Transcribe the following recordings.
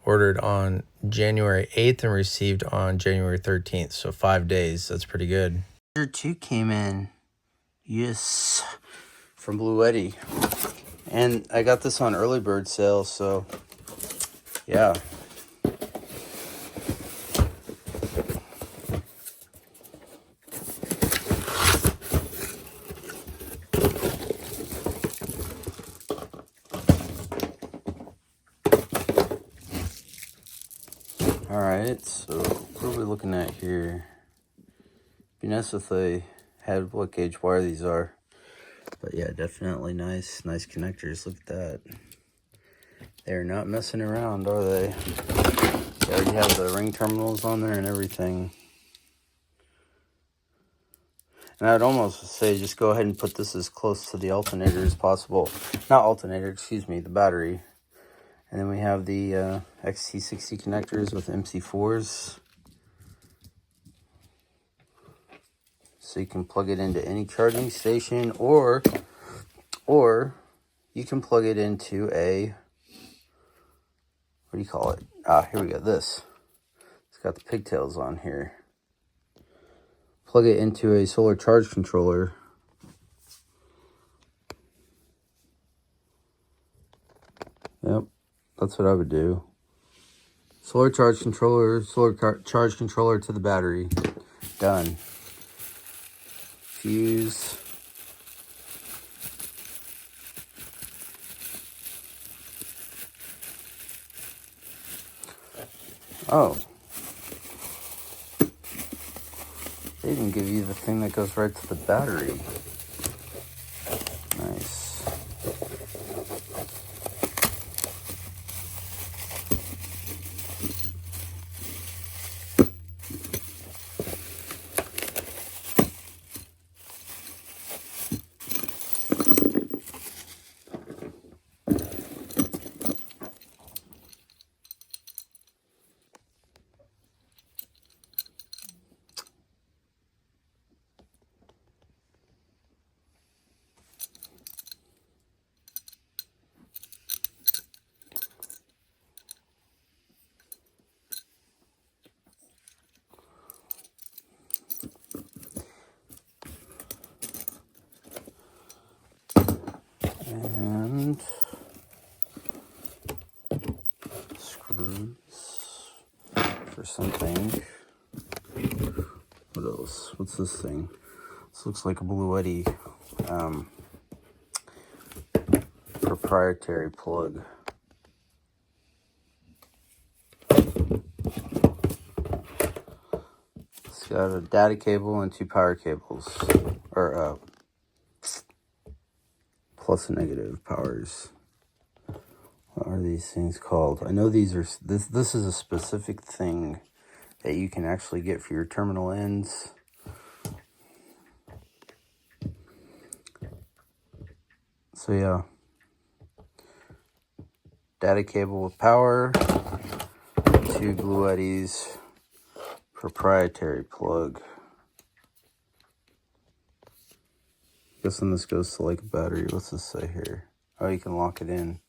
ordered on January 8th and received on January 13th. So 5 days. That's pretty good. Charger 2 came in. Yes. From Bluetti. And I got this on early bird sale, so yeah. Alright, so what are we looking at here? Be nice if they had what gauge wire these are. But yeah, definitely nice connectors. Look at that. They're not messing around, are they? They already have the ring terminals on there and everything. And I'd almost say just go ahead and put this as close to the alternator as possible. Not alternator, excuse me, the battery. And then we have the XT60 connectors with MC4s. So you can plug it into any charging station, or you can plug it into a, what do you call it? Here we go, this. It's got the pigtails on here. Plug it into a solar charge controller. Yep, that's what I would do. Solar charge controller to the battery. Done. Fuse. Oh. They even give you the thing that goes right to the battery. Nice. And screws for something. What else? What's this thing? This looks like a Bluetti proprietary plug. It's got a data cable and 2 power cables, or plus and negative powers. What are these things called? I know these are, this is a specific thing that you can actually get for your terminal ends. So yeah, data cable with power to Bluetti's proprietary plug. Guessing this goes to like a battery. What's this say here? Oh, you can lock it in.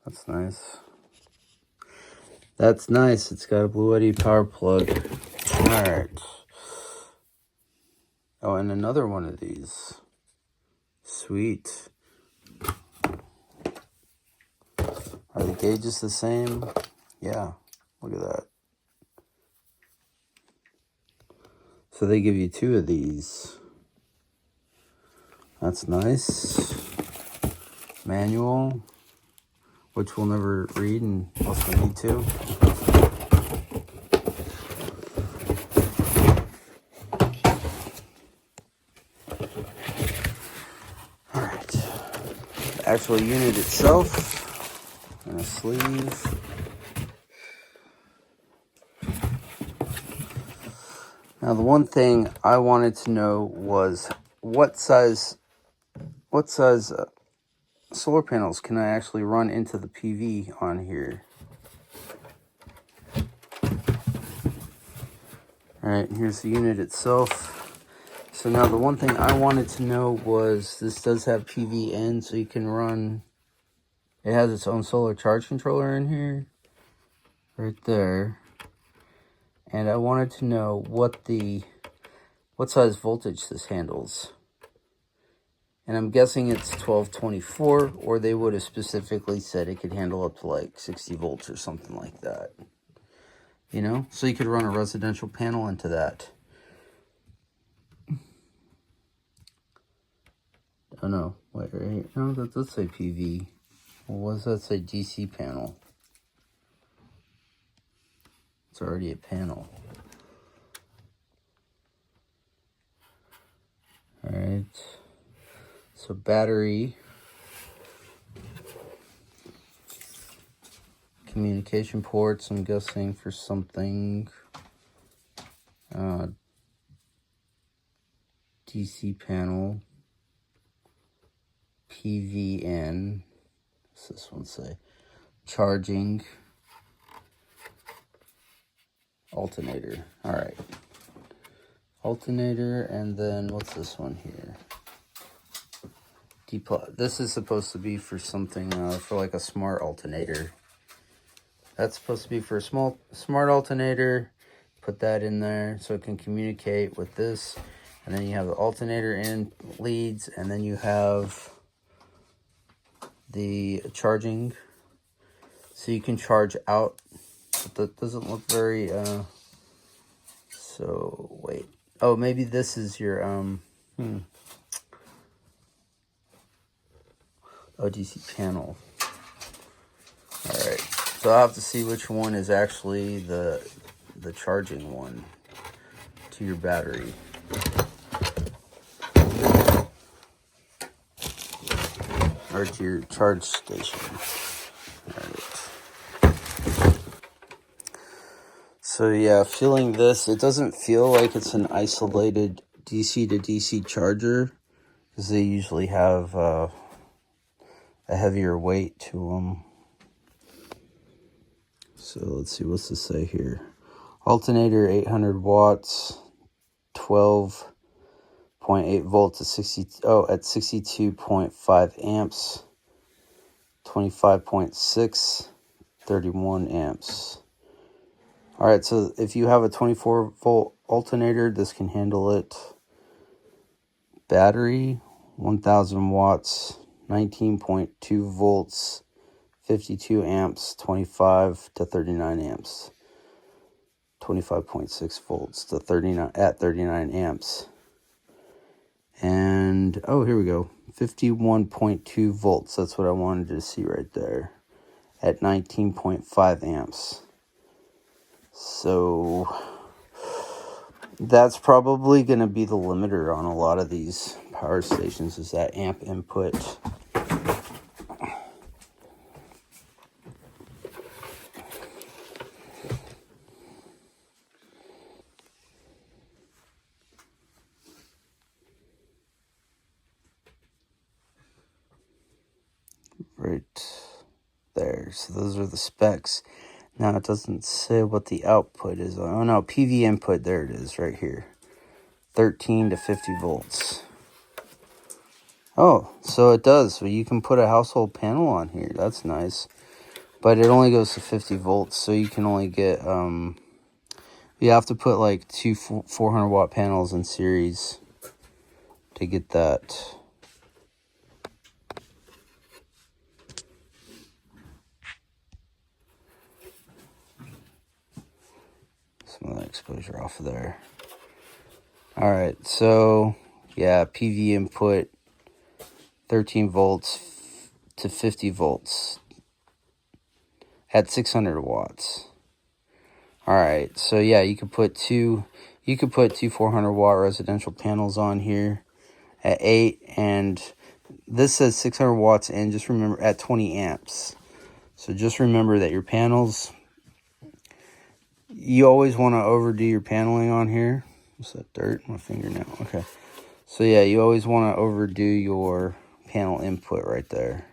That's nice. That's nice. It's got a Bluetti power plug. Alright. Oh, and another one of these. Sweet. Are the gauges the same? Yeah. Look at that. So they give you 2 of these. That's nice. Manual, which we'll never read unless we need to. Alright. The actual unit itself, and a sleeve. Now the one thing I wanted to know was what size solar panels can I actually run into the PV on here? Alright, here's the unit itself. So now the one thing I wanted to know was this does have PV in, so you can run, it has its own solar charge controller in here. right there. And I wanted to know what size voltage this handles. And I'm guessing it's 1224, or they would have specifically said it could handle up to like 60 volts or something like that. You know, so you could run a residential panel into that. Oh no, wait, right here. No, that does say PV. Well, what does that say? DC panel. It's already a panel. Alright. So battery. Communication ports, I'm guessing for something. DC panel. PVN. What's this one say? Charging. Alternator. Alright. Alternator, and then what's this one here? This is supposed to be for something, for like a smart alternator. That's supposed to be for a smart alternator. Put that in there so it can communicate with this. And then you have the alternator in leads, and then you have the charging. So you can charge out, but that doesn't look very, so wait. Oh, maybe this is your, ODC panel. Alright, so I'll have to see which one is actually the charging one to your battery. Or to your charge station. Alright. So yeah, feeling this, it doesn't feel like it's an isolated DC to DC charger, because they usually have a heavier weight to them. So let's see, what's this say here? Alternator 800 watts, 12.8 volts at 62.5 amps, 25.6, 31 amps. All right, so if you have a 24 volt alternator, this can handle it. Battery, 1000 watts, 19.2 volts, 52 amps, 25 to 39 amps. 25.6 volts to 39 amps. And oh, here we go. 51.2 volts. That's what I wanted to see right there. At 19.5 amps. So that's probably going to be the limiter on a lot of these power stations, is that amp input. Right there. So those are the specs. Now it doesn't say what the output is. Oh no, PV input, there it is right here. 13 to 50 volts. Oh, so it does. So you can put a household panel on here. That's nice. But it only goes to 50 volts, so you can only get, you have to put like two 400 watt panels in series to get that. Some of that exposure off of there. All right, so yeah, PV input 13 volts to 50 volts at 600 watts. All right, so yeah, you could put two 400 watt residential panels on here at 8, and this says 600 watts, and just remember at 20 amps. So just remember that your panels, you always want to overdo your paneling on here. What's that dirt? My fingernail. Okay. So yeah, you always want to overdo your panel input right there.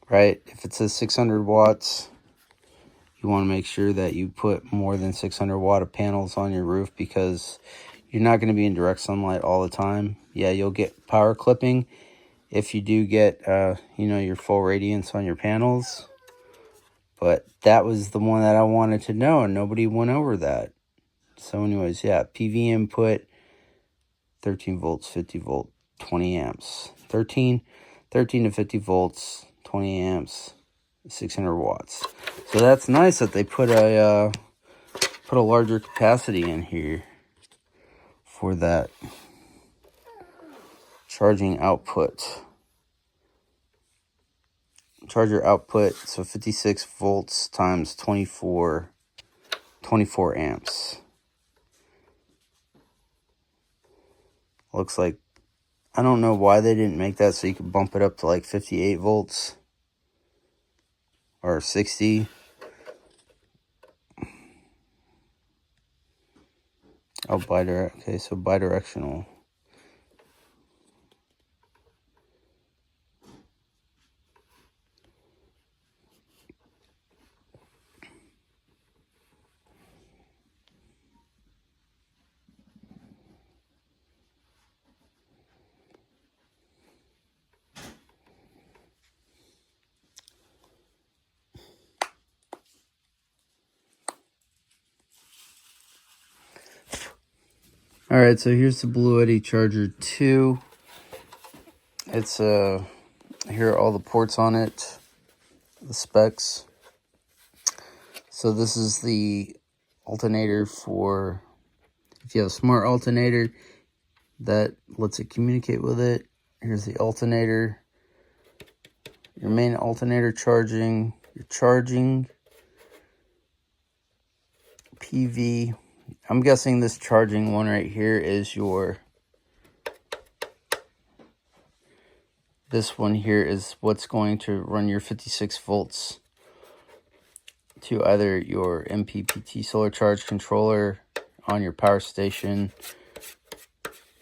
Right? If it says 600 watts, you want to make sure that you put more than 600 watt of panels on your roof, because you're not going to be in direct sunlight all the time. Yeah, you'll get power clipping if you do get, you know, your full radiance on your panels. But that was the one that I wanted to know, and nobody went over that. So anyways, yeah, PV input, 13 volts, 50 volt, 20 amps. 13 to 50 volts, 20 amps, 600 watts. So that's nice that they put a larger capacity in here for that charging output. Charger output, so 56 volts times 24 amps. Looks like, I don't know why they didn't make that so you could bump it up to like 58 volts or 60. Oh, okay, so bidirectional. Alright, so here's the Bluetti Charger 2. It's, here are all the ports on it, the specs. So this is the alternator for, if you have a smart alternator that lets it communicate with it. Here's the alternator, your main alternator charging, your charging, PV. I'm guessing this charging one right here is your, this one here is what's going to run your 56 volts to either your MPPT solar charge controller on your power station,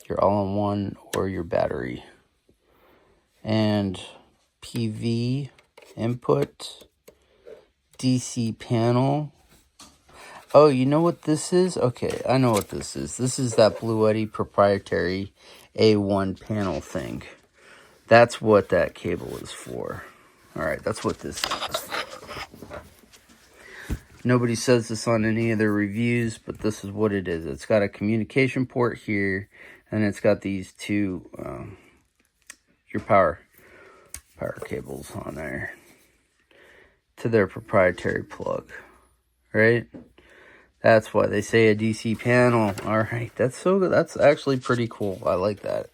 your all-in-one, or your battery. And PV input, DC panel. Oh, you know what this is? Okay, I know what this is. This is that Bluetti proprietary A1 panel thing. That's what that cable is for. Alright, that's what this is. Nobody says this on any of their reviews, but this is what it is. It's got a communication port here, and it's got these two, your power cables on there to their proprietary plug, right? That's why they say a DC panel. Alright, that's so good. That's actually pretty cool. I like that.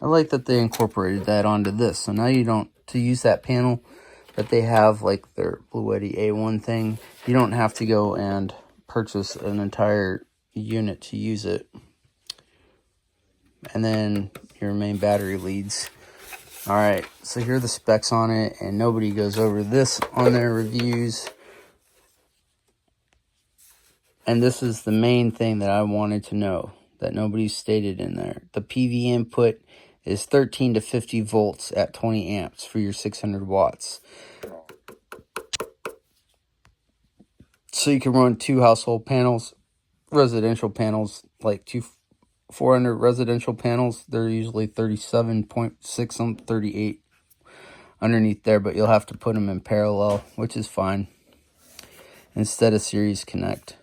I like that they incorporated that onto this. So now you don't, to use that panel that they have, like their Bluetti A1 thing, you don't have to go and purchase an entire unit to use it. And then your main battery leads. Alright, so here are the specs on it, and nobody goes over this on their reviews. And this is the main thing that I wanted to know that nobody stated in there. The PV input is 13 to 50 volts at 20 amps for your 600 watts. So you can run 2 household panels, residential panels, like 400 residential panels. They're usually 37.6, some 38 underneath there, but you'll have to put them in parallel, which is fine, instead of series connect.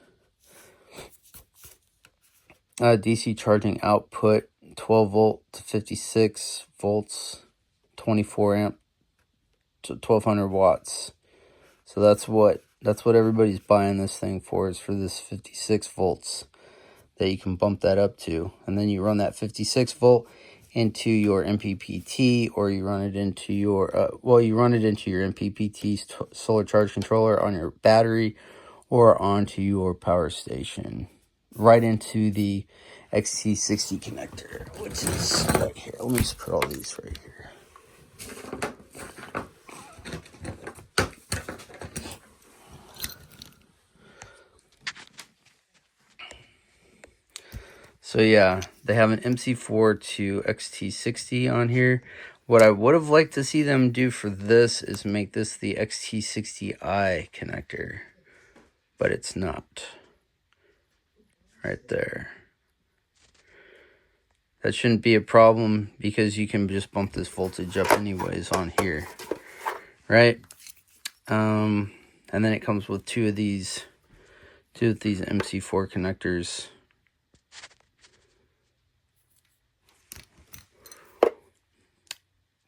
DC charging output, 12 volt to 56 volts, 24 amp to 1200 watts. So that's what everybody's buying this thing for, is for this 56 volts that you can bump that up to. And then you run that 56 volt into your MPPT, or you run it into your, you run it into your MPPT's solar charge controller on your battery, or onto your power station, right into the XT60 connector, which is right here. Let me just put all these right here. So yeah, they have an MC4 to XT60 on here. What I would have liked to see them do for this is make this the XT60i connector, but it's not. Right there. That shouldn't be a problem, because you can just bump this voltage up anyways on here, right? And then it comes with two of these MC4 connectors.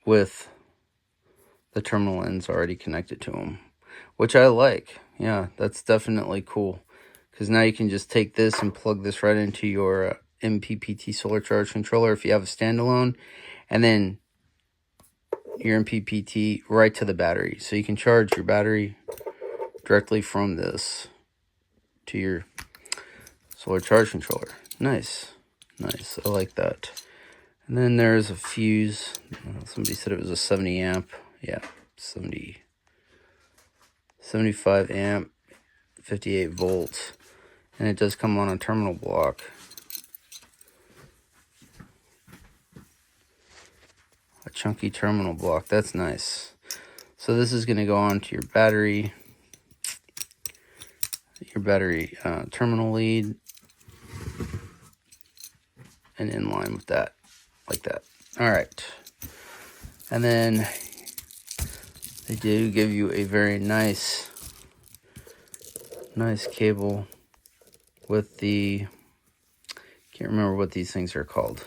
With the terminal ends already connected to them, which I like. Yeah, that's definitely cool. Because now you can just take this and plug this right into your MPPT solar charge controller if you have a standalone, and then your MPPT right to the battery. So you can charge your battery directly from this to your solar charge controller. Nice. Nice. I like that. And then there's a fuse. Somebody said it was a 70 amp. Yeah, 75 amp, 58 volts. And it does come on a terminal block. A chunky terminal block. That's nice. So this is going to go on to your battery terminal lead. And in line with that. Like that. Alright. And then they do give you a very nice cable with the, can't remember what these things are called,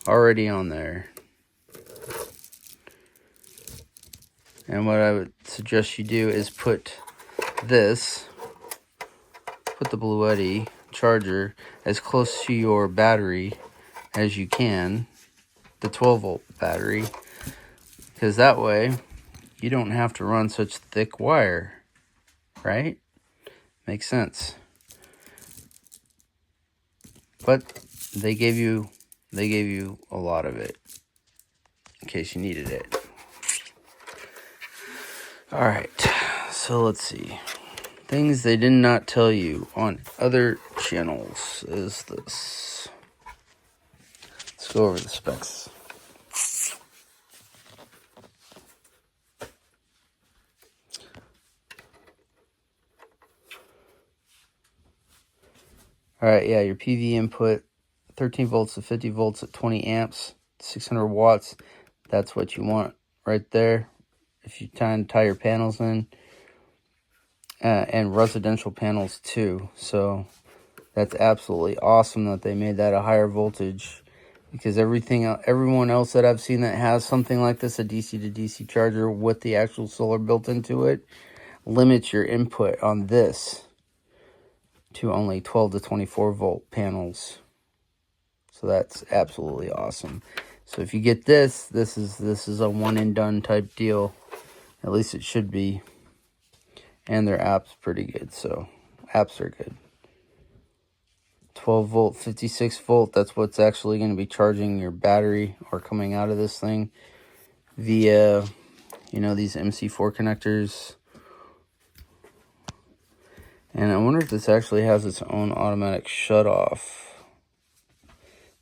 already on there. And what I would suggest you do is put the Bluetti Charger as close to your battery as you can, the 12-volt battery, because that way you don't have to run such thick wire, right? Makes sense. But they gave you a lot of it in case you needed it. All right, so let's see. Things they did not tell you on other channels is this. Let's go over the specs. All right, yeah, your PV input, 13 volts to 50 volts at 20 amps, 600 watts. That's what you want right there. If you tie your panels in, and residential panels too. So that's absolutely awesome that they made that a higher voltage, because everyone else that I've seen that has something like this, a DC to DC charger with the actual solar built into it, limits your input on this to only 12 to 24 volt panels. So that's absolutely awesome. So if you get this is a one and done type deal. At least it should be. And their app's pretty good, so apps are good. 12 volt, 56 volt, that's what's actually going to be charging your battery or coming out of this thing via, these MC4 connectors. And I wonder if this actually has its own automatic shut-off.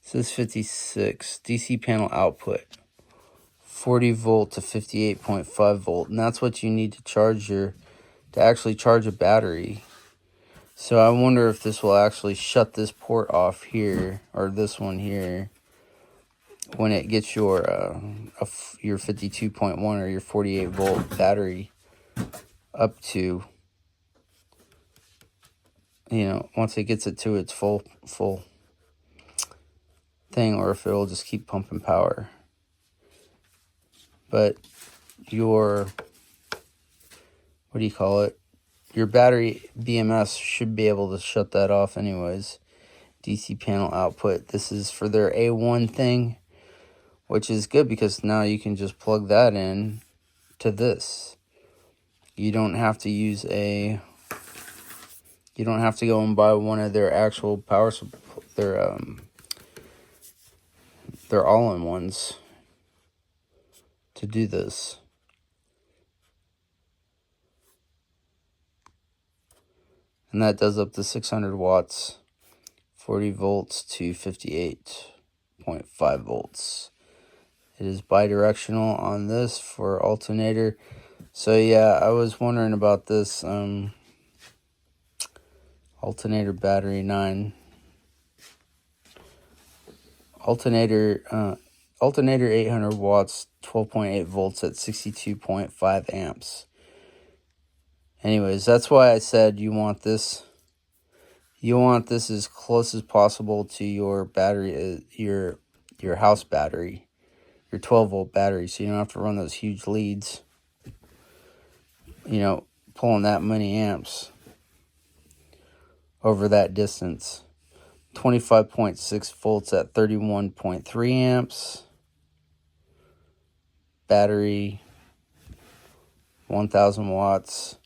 It says 56, DC panel output, 40 volt to 58.5 volt. And that's what you need to actually charge a battery. So I wonder if this will actually shut this port off here, or this one here, when it gets your 52.1 or your 48 volt battery up to, once it gets it to its full thing, or if it'll just keep pumping power. But your, your battery BMS should be able to shut that off anyways. DC panel output. This is for their A1 thing, which is good because now you can just plug that in to this. You don't have to go and buy one of their actual power their all-in-ones to do this. And that does up to 600 watts, 40 volts to 58.5 volts. It is bidirectional on this for alternator. So yeah, I was wondering about this alternator battery 9. Alternator 800 watts, 12.8 volts at 62.5 amps. Anyways, that's why I said you want this. You want this as close as possible to your battery, your house battery, your 12-volt battery, so you don't have to run those huge leads, you know, pulling that many amps over that distance. 25.6 volts at 31.3 amps. Battery, 1,000 watts,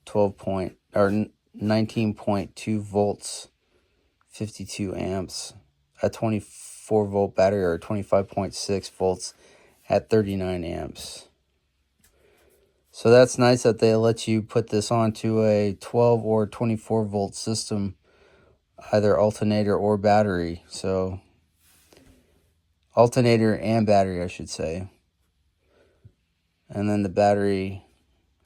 19.2 volts, 52 amps. A 24-volt battery, or 25.6 volts at 39 amps. So that's nice that they let you put this onto a 12 or 24-volt system, either alternator or battery. So alternator and battery, I should say. And then the battery,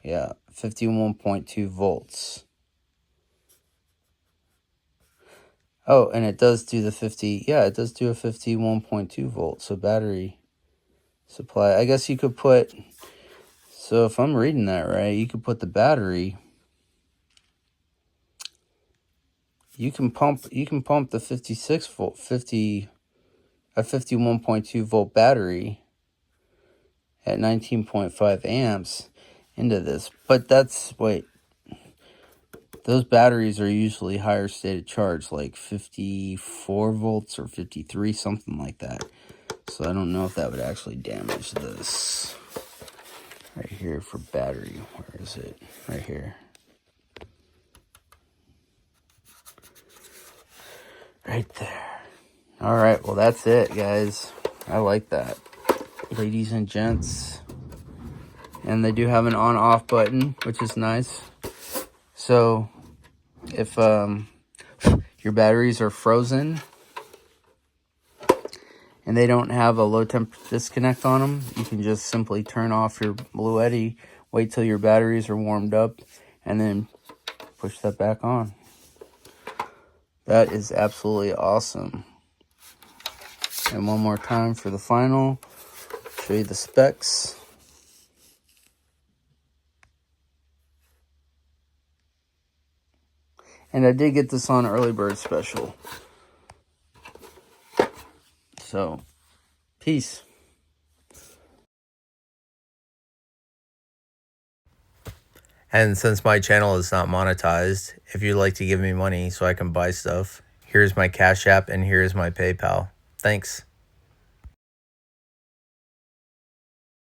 yeah, 51.2 volts. Oh, and it does do the 50, yeah, it does do a 51.2 volts. So battery supply. I guess you could put, so if I'm reading that right, you could put the battery, you can pump the 56 volt, a 51.2 volt battery at 19.5 amps into this. But that's, wait, those batteries are usually higher state of charge, like 54 volts or 53, something like that. So I don't know if that would actually damage this. Right here for battery, where is it? Right here. Right there. All right, well, that's it, guys. I like that. Ladies and gents. And they do have an on-off button, which is nice. So if your batteries are frozen and they don't have a low temp disconnect on them, you can just simply turn off your Bluetti, wait till your batteries are warmed up, and then push that back on. That is absolutely awesome. And one more time for the final, show you the specs. And I did get this on early bird special. So, peace. And since my channel is not monetized, if you'd like to give me money so I can buy stuff, here's my Cash App and here's my PayPal. Thanks.